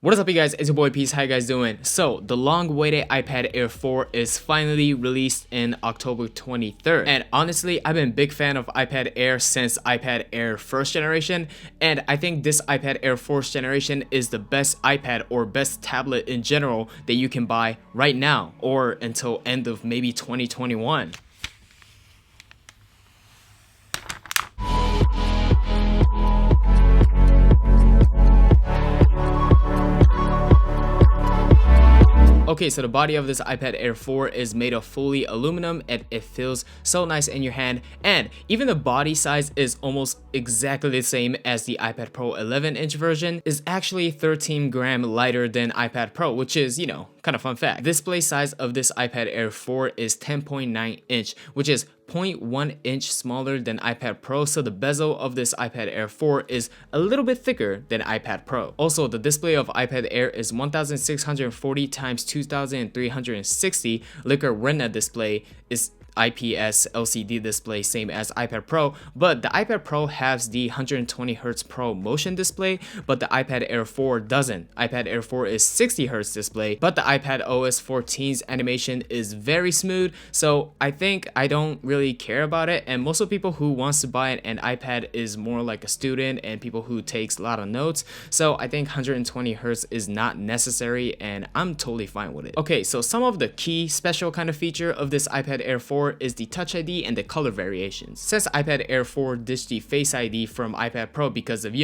What is up, you guys? It's your boy Peace. How you guys doing? So the long-awaited iPad Air 4 is finally released in October 23rd, and honestly, I've been a big fan of iPad Air since iPad Air first generation, and I think this iPad Air 4th generation is the best iPad or best tablet in general that you can buy right now or until end of maybe 2021. Okay, so the body of this iPad Air 4 is made of fully aluminum and it feels so nice in your hand, and even the body size is almost exactly the same as the iPad Pro 11-inch version. Is actually 13 gram lighter than iPad Pro, which is, kind of fun fact. Display size of this iPad Air 4 is 10.9 inch, which is 0.1 inch smaller than iPad Pro, so the bezel of this iPad Air 4 is a little bit thicker than iPad Pro. Also, the display of iPad Air is 1640 x 2360. Liquid Retina display is IPS LCD display, same as iPad Pro, but the iPad Pro has the 120Hz Pro Motion display, but the iPad Air 4 doesn't. iPad Air 4 is 60Hz display, but the iPad OS 14's animation is very smooth, so I think I don't really care about it, and most of the people who wants to buy an iPad is more like a student and people who takes a lot of notes, so I think 120Hz is not necessary, and I'm totally fine with it. Okay, so some of the key special kind of feature of this iPad Air 4 is the Touch ID and the color variations. Since iPad Air 4 ditched the Face ID from iPad Pro because of,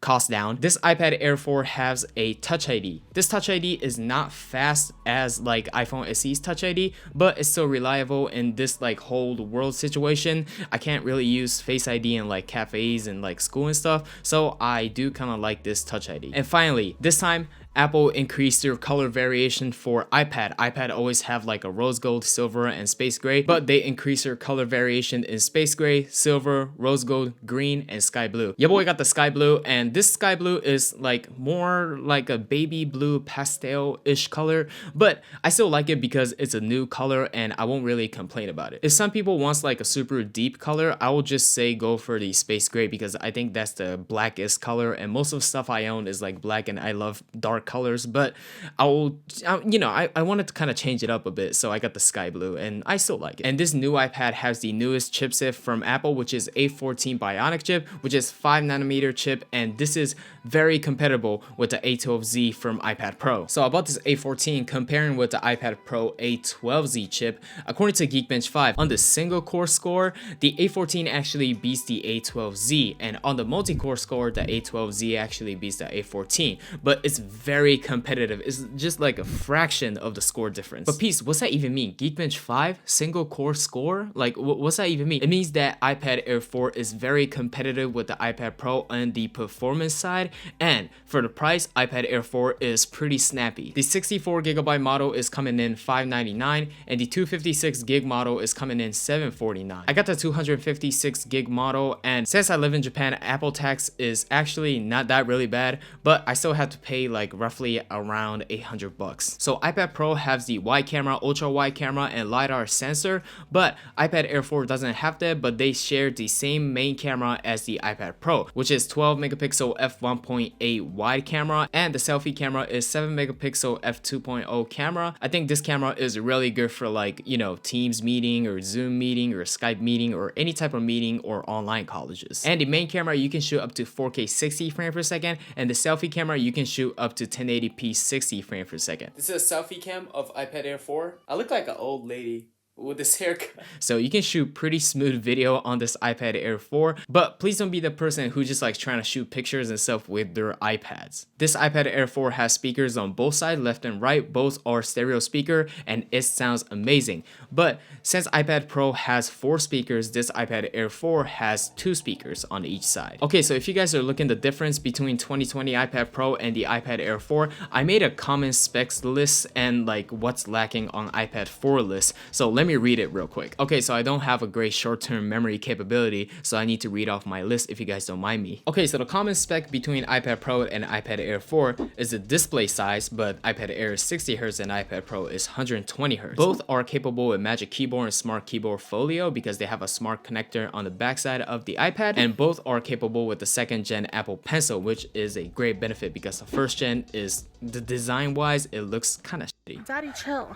cost down, this iPad Air 4 has a Touch ID. This Touch ID is not fast as like iPhone SE's Touch ID, but it's still reliable in this like whole world situation. I can't really use Face ID in like cafes and like school and stuff, so I do kind of like this Touch ID. And finally, this time Apple increased their color variation for iPad. iPad always have like a rose gold, silver, and space gray, but they increased their color variation in space gray, silver, rose gold, green, and sky blue. Your boy got the sky blue, and this sky blue is like more like a baby blue pastel-ish color, but I still like it because it's a new color and I won't really complain about it. If some people wants like a super deep color, I will just say go for the space gray because I think that's the blackest color, and most of the stuff I own is like black and I love dark colors, but I wanted to kind of change it up a bit, so I got the sky blue and I still like it. And this new iPad has the newest chipset from Apple, which is A14 Bionic chip, which is 5nm chip, and this is very compatible with the A12Z from iPad Pro. So I bought this A14 comparing with the iPad Pro A12Z chip. According to Geekbench 5, on the single core score, the A14 actually beats the A12Z, and on the multi-core score, the A12Z actually beats the A14, but it's very competitive. It's just like a fraction of the score difference. But Peace, what's that even mean? Geekbench 5 single core score? Like what's that even mean? It means that iPad Air 4 is very competitive with the iPad Pro on the performance side, and for the price, iPad Air 4 is pretty snappy. The 64GB model is coming in $599, and the 256GB model is coming in $749. I got the 256GB model, and since I live in Japan, Apple tax is actually not that really bad, but I still have to pay like roughly around $800. So iPad Pro has the wide camera, ultra wide camera, and LiDAR sensor, but iPad Air 4 doesn't have that, but they share the same main camera as the iPad Pro, which is 12 megapixel f1.8 wide camera, and the selfie camera is 7 megapixel f2.0 camera. I think this camera is really good for like, Teams meeting or Zoom meeting or Skype meeting or any type of meeting or online colleges. And the main camera, you can shoot up to 4K 60 frames per second, and the selfie camera, you can shoot up to 1080p 60 frames per second. This is a selfie cam of iPad Air 4. I look like an old lady with this haircut. So you can shoot pretty smooth video on this iPad Air 4, but please don't be the person who just like trying to shoot pictures and stuff with their iPads. This iPad Air 4 has speakers on both sides, left and right. Both are stereo speaker, and it sounds amazing. But since iPad Pro has 4 speakers, this iPad Air 4 has 2 speakers on each side. Okay, so if you guys are looking the difference between 2020 iPad Pro and the iPad Air 4, I made a common specs list and like what's lacking on iPad 4 list. So let me me read it real quick. Okay, so I don't have a great short-term memory capability, so I need to read off my list if you guys don't mind me. Okay, so the common spec between iPad Pro and iPad Air 4 is the display size, but iPad Air is 60Hz and iPad Pro is 120Hz. Both are capable with Magic Keyboard and Smart Keyboard Folio because they have a smart connector on the backside of the iPad, and both are capable with the 2nd gen Apple Pencil, which is a great benefit because the 1st gen is, the design wise, it looks kind of shitty. Daddy, chill.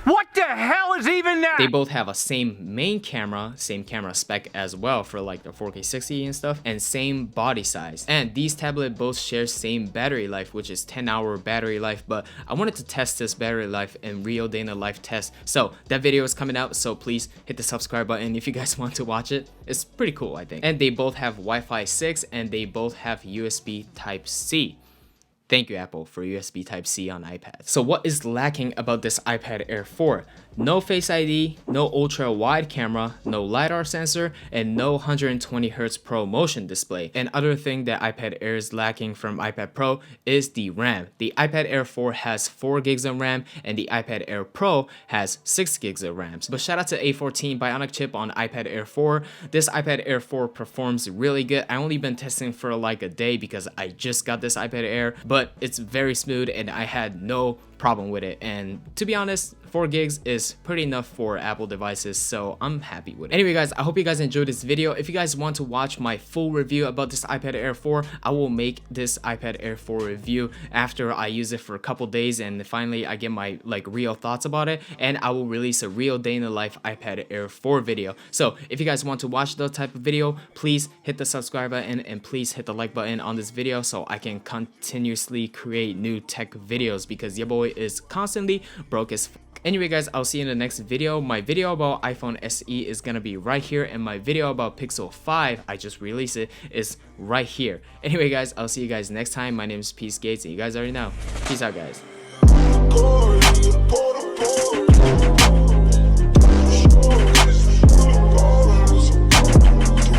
What the hell is even that? They both have a same main camera, same camera spec as well for like the 4K 60 and stuff, and same body size. And these tablets both share same battery life, which is 10-hour battery life, but I wanted to test this battery life in real day in the life test. So that video is coming out, so please hit the subscribe button if you guys want to watch it. It's pretty cool, I think. And they both have Wi-Fi 6 and they both have USB Type-C. Thank you, Apple, for USB Type-C on iPad. So what is lacking about this iPad Air 4? No Face ID, no ultra wide camera, no LiDAR sensor, and no 120Hz Pro motion display. And other thing that iPad Air is lacking from iPad Pro is the RAM. The iPad Air 4 has 4 gigs of RAM and the iPad Air Pro has 6 gigs of RAM. But shout out to A14 Bionic chip on iPad Air 4. This iPad Air 4 performs really good. I only been testing for like a day because I just got this iPad Air, but it's very smooth and I had no problem with it. And to be honest, 4 gigs is pretty enough for Apple devices, so I'm happy with it. Anyway guys, I hope you guys enjoyed this video. If you guys want to watch my full review about this iPad Air 4, I will make this iPad Air 4 review after I use it for a couple days and finally I get my like real thoughts about it, and I will release a real day in the life iPad Air 4 video. So if you guys want to watch that type of video, please hit the subscribe button and please hit the like button on this video so I can continuously create new tech videos because your boy is constantly broke as f. Anyway guys, I'll see you in the next video. My video about iPhone SE is gonna be right here, and my video about Pixel 5, I just released it, is right here. Anyway guys, I'll see you guys next time. My name is Peace Gates and you guys already know. Peace out guys.